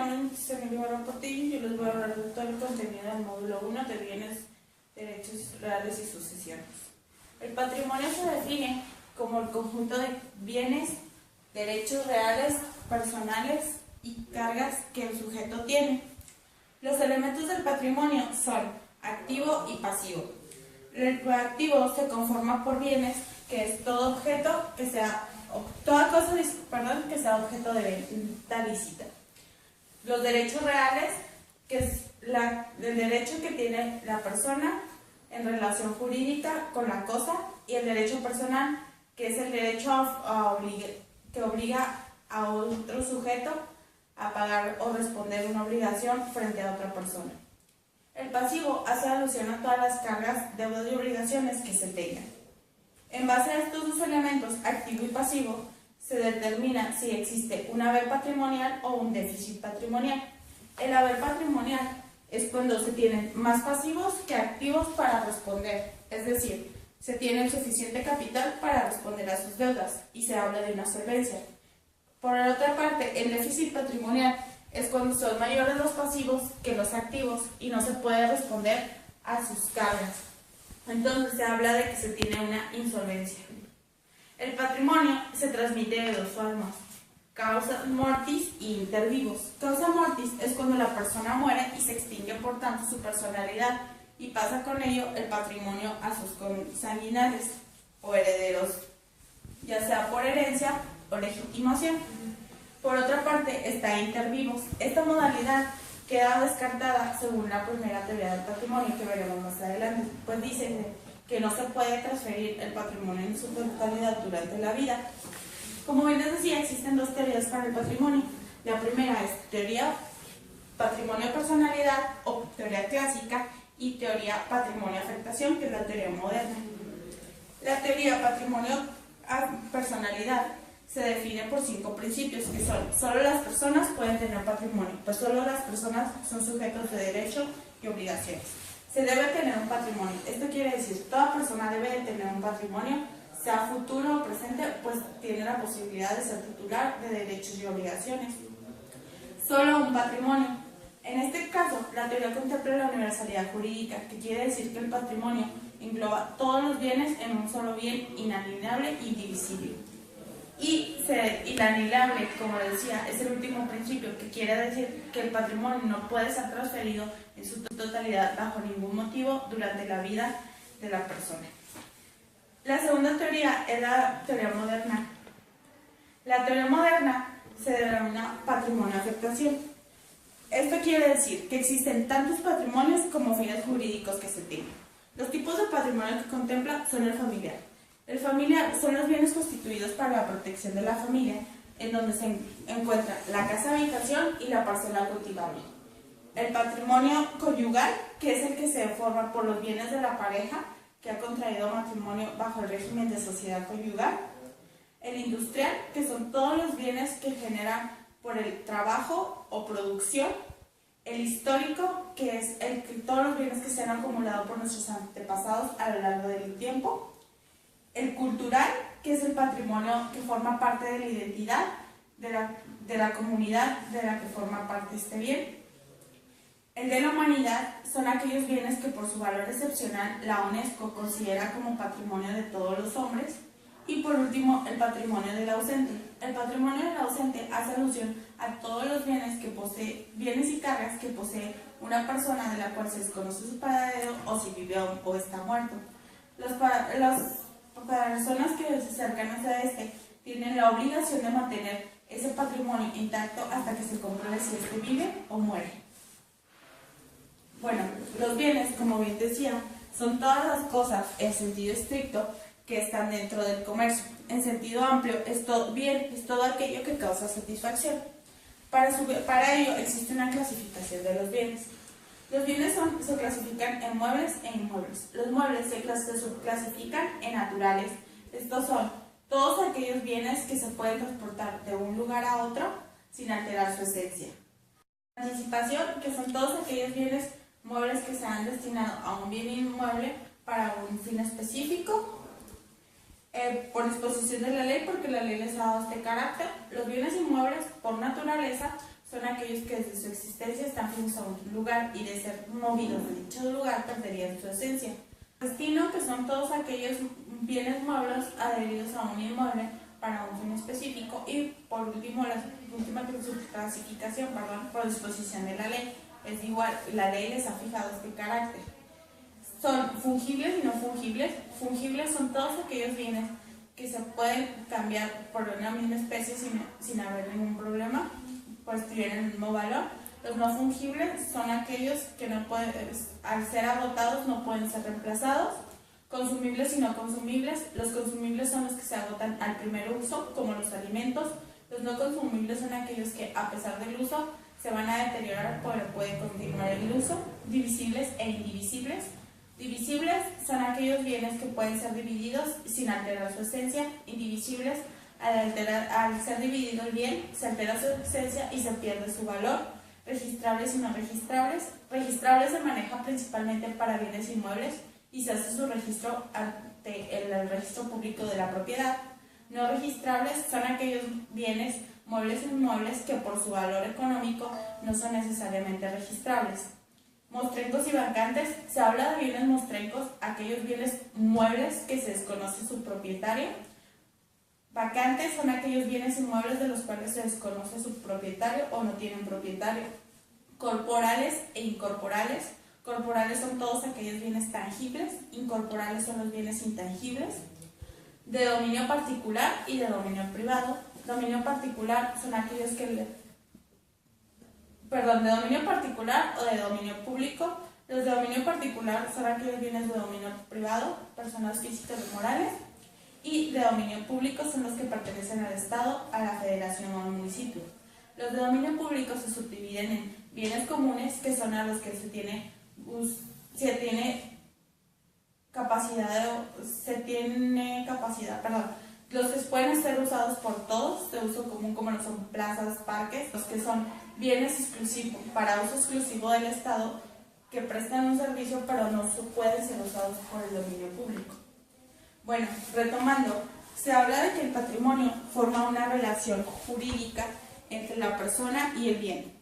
nombre es Cecilia Ibarra Portillo y yo les voy a hablar de todo el contenido del módulo 1 de bienes, derechos reales y sucesiones. El patrimonio se define como el conjunto de bienes, derechos reales, personales y cargas que el sujeto tiene. Los elementos del patrimonio son activo y pasivo. El activo se conforma por bienes, que es todo objeto que sea toda cosa que sea objeto de venta lícita. Los derechos reales, que es el derecho que tiene la persona en relación jurídica con la cosa, y el derecho personal, que es el derecho que obliga a otro sujeto a pagar o responder una obligación frente a otra persona. El pasivo hace alusión a todas las cargas, deudas y obligaciones que se tengan. En base a estos dos elementos, activo y pasivo, se determina si existe un haber patrimonial o un déficit patrimonial. El haber patrimonial es cuando se tienen más pasivos que activos para responder, es decir, se tiene el suficiente capital para responder a sus deudas y se habla de una solvencia. Por otra parte, el déficit patrimonial es cuando son mayores los pasivos que los activos y no se puede responder a sus cargas. Entonces se habla de que se tiene una insolvencia. El patrimonio se transmite de dos formas: causa mortis y inter vivos. Causa mortis es cuando la persona muere y se extingue por tanto su personalidad y pasa con ello el patrimonio a sus consanguinales o herederos, ya sea por herencia o legitimación. Por otra parte está inter vivos. Esta modalidad queda descartada según la primera teoría del patrimonio, que veremos más adelante, pues dice que no se puede transferir el patrimonio en su totalidad durante la vida. Como bien les decía, existen dos teorías para el patrimonio. La primera es teoría patrimonio-personalidad o teoría clásica, y teoría patrimonio-afectación, que es la teoría moderna. La teoría patrimonio-personalidad se define por 5 principios, que son: solo las personas pueden tener patrimonio, pues solo las personas son sujetos de derecho y obligaciones. Se debe tener un patrimonio. Esto quiere decir, toda persona debe de tener un patrimonio, sea futuro o presente, pues tiene la posibilidad de ser titular de derechos y obligaciones. Solo un patrimonio. En este caso, la teoría contempla la universalidad jurídica, que quiere decir que el patrimonio engloba todos los bienes en un solo bien inalienable e indivisible. Y inalienable, como decía, es el último principio, que quiere decir que el patrimonio no puede ser transferido en su totalidad bajo ningún motivo durante la vida de la persona. La segunda teoría es la teoría moderna. La teoría moderna se denomina patrimonio-afectación. Esto quiere decir que existen tantos patrimonios como fines jurídicos que se tengan. Los tipos de patrimonio que contempla son el familiar. El familiar son los bienes constituidos para la protección de la familia, en donde se encuentra la casa habitación y la parcela cultivable. El patrimonio conyugal, que es el que se forma por los bienes de la pareja que ha contraído matrimonio bajo el régimen de sociedad conyugal. El industrial, que son todos los bienes que generan por el trabajo o producción. El histórico, que es todos los bienes que se han acumulado por nuestros antepasados a lo largo del tiempo. El cultural, que es el patrimonio que forma parte de la identidad de la comunidad de la que forma parte este bien. El de la humanidad son aquellos bienes que por su valor excepcional la UNESCO considera como patrimonio de todos los hombres. Y por último, el patrimonio del ausente. El patrimonio del ausente hace alusión a todos los bienes y cargas que posee una persona de la cual se desconoce su paradero o si vive aún o está muerto. Las personas que se cercanas a este tienen la obligación de mantener ese patrimonio intacto hasta que se compruebe si este vive o muere. Bueno, los bienes, como bien decía, son todas las cosas en sentido estricto que están dentro del comercio. En sentido amplio, es todo aquello que causa satisfacción. Para ello existe una clasificación de los bienes. Los bienes se clasifican en muebles e inmuebles. Los muebles se subclasifican en naturales. Estos son todos aquellos bienes que se pueden transportar de un lugar a otro sin alterar su esencia. Anticipación, que son todos aquellos bienes muebles que se han destinado a un bien inmueble para un fin específico. Por disposición de la ley, porque la ley les ha dado este carácter. Los bienes inmuebles, por naturaleza, son aquellos que desde su existencia están fijos a un lugar y de ser movidos de dicho lugar perderían su esencia. Destino, que son todos aquellos bienes muebles adheridos a un inmueble para un fin específico. Y por último, la última clasificación, por disposición de la ley. Es igual, la ley les ha fijado este carácter. Son fungibles y no fungibles. Fungibles son todos aquellos bienes que se pueden cambiar por una misma especie sin haber ningún problema, pues tienen el mismo valor. Los no fungibles son aquellos que no pueden, al ser agotados no pueden ser reemplazados. Consumibles y no consumibles. Los consumibles son los que se agotan al primer uso, como los alimentos. Los no consumibles son aquellos que, a pesar del uso, se van a deteriorar, pero puede continuar el uso. Divisibles e indivisibles. Divisibles son aquellos bienes que pueden ser divididos sin alterar su esencia. Indivisibles, al ser dividido el bien, se altera su esencia y se pierde su valor. Registrables y no registrables. Registrables se maneja principalmente para bienes inmuebles y se hace su registro ante el registro público de la propiedad. No registrables son aquellos bienes muebles e inmuebles que por su valor económico no son necesariamente registrables. Mostrencos y vacantes. Se habla de bienes mostrencos, aquellos bienes muebles que se desconoce su propietario. Vacantes son aquellos bienes inmuebles de los cuales se desconoce su propietario o no tienen propietario. Corporales e incorporales. Corporales son todos aquellos bienes tangibles, incorporales son los bienes intangibles. De dominio particular y de dominio privado. Dominio particular son aquellos que de dominio particular o de dominio público. Los de dominio particular son aquellos bienes de dominio privado, personas físicas o morales, y de dominio público son los que pertenecen al Estado, a la Federación o al municipio. Los de dominio público se subdividen en bienes comunes, que son a los que se tiene capacidad, los que pueden ser usados por todos, de uso común, como lo son plazas, parques, los que son bienes exclusivos, para uso exclusivo del Estado, que prestan un servicio pero no pueden ser usados por el dominio público. Bueno, retomando, se habla de que el patrimonio forma una relación jurídica entre la persona y el bien.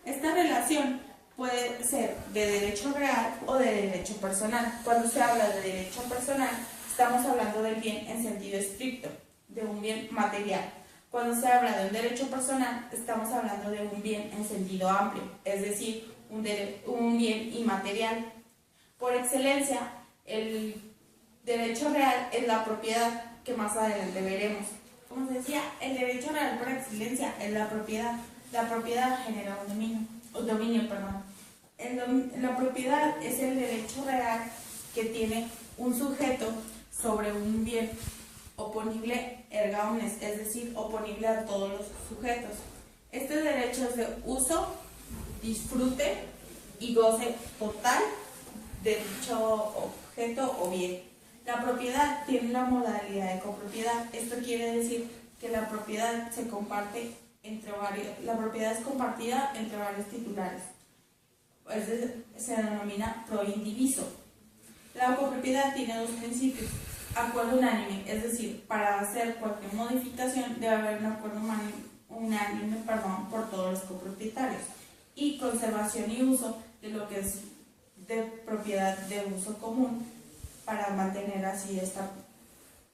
Esta relación puede ser de derecho real o de derecho personal. Cuando se habla de derecho personal, estamos hablando del bien en sentido estricto, de un bien material. Cuando se habla de un derecho personal, estamos hablando de un bien en sentido amplio, es decir, un bien inmaterial. Por excelencia, el derecho real es la propiedad, que más adelante veremos. Como se decía, el derecho real por excelencia es la propiedad. La propiedad genera un dominio. La propiedad es el derecho real que tiene un sujeto sobre un bien oponible erga omnes, es decir, oponible a todos los sujetos. Este derecho es de uso, disfrute y goce total de dicho objeto o bien. La propiedad tiene una modalidad de copropiedad. Esto quiere decir que la propiedad es compartida entre varios titulares. Se denomina proindiviso. La copropiedad tiene dos principios: acuerdo unánime, es decir, para hacer cualquier modificación debe haber un acuerdo unánime por todos los copropietarios, y conservación y uso de lo que es de propiedad de uso común, para mantener así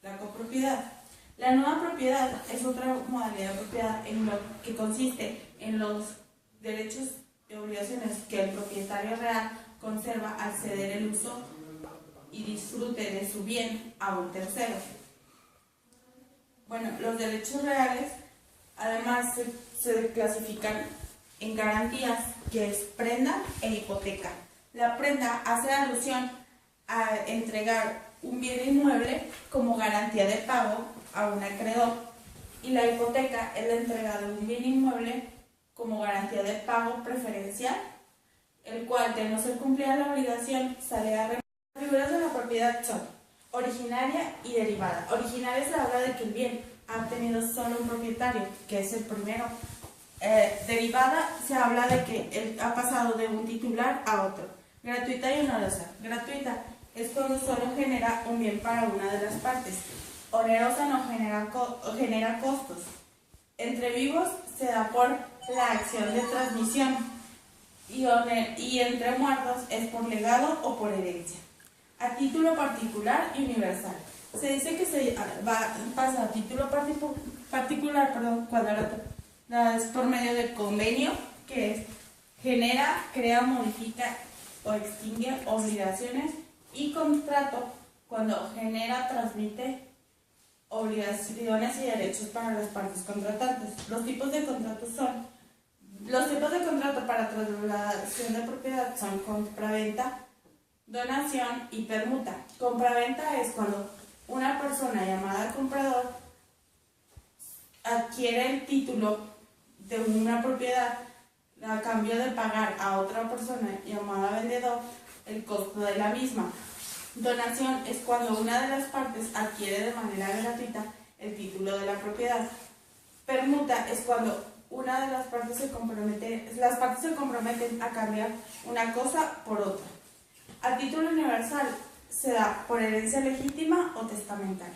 la copropiedad. La nueva propiedad es otra modalidad de propiedad en lo que consiste en los derechos y obligaciones que el propietario real conserva al ceder el uso y disfrute de su bien a un tercero. Bueno, los derechos reales además se clasifican en garantías, que es prenda e hipoteca. La prenda hace alusión a entregar un bien inmueble como garantía de pago a un acreedor, y la hipoteca es la entrega de un bien inmueble como garantía de pago preferencial, el cual, de no ser cumplida la obligación, sale a reparar. Las figuras de la propiedad son originaria y derivada. Originaria se habla de que el bien ha tenido solo un propietario, que es el primero. Derivada se habla de que él ha pasado de un titular a otro. Gratuita y onerosa. Gratuita es cuando solo genera un bien para una de las partes. Onerosa no genera costos. Entre vivos se da por la acción de transmisión y entre muertos es por legado o por herencia. A título particular y universal. Se dice que pasa a título particular cuando es por medio de convenio, que es genera, crea, modifica o extingue obligaciones, y contrato cuando genera, transmite obligaciones y derechos para las partes contratantes. Los tipos de contrato para trasladación de propiedad son compraventa, donación y permuta. Compraventa es cuando una persona llamada comprador adquiere el título de una propiedad a cambio de pagar a otra persona llamada vendedor el costo de la misma. Donación es cuando una de las partes adquiere de manera gratuita el título de la propiedad. Permuta es cuando una de las partes se comprometen a cambiar una cosa por otra. A título universal se da por herencia legítima o testamentaria.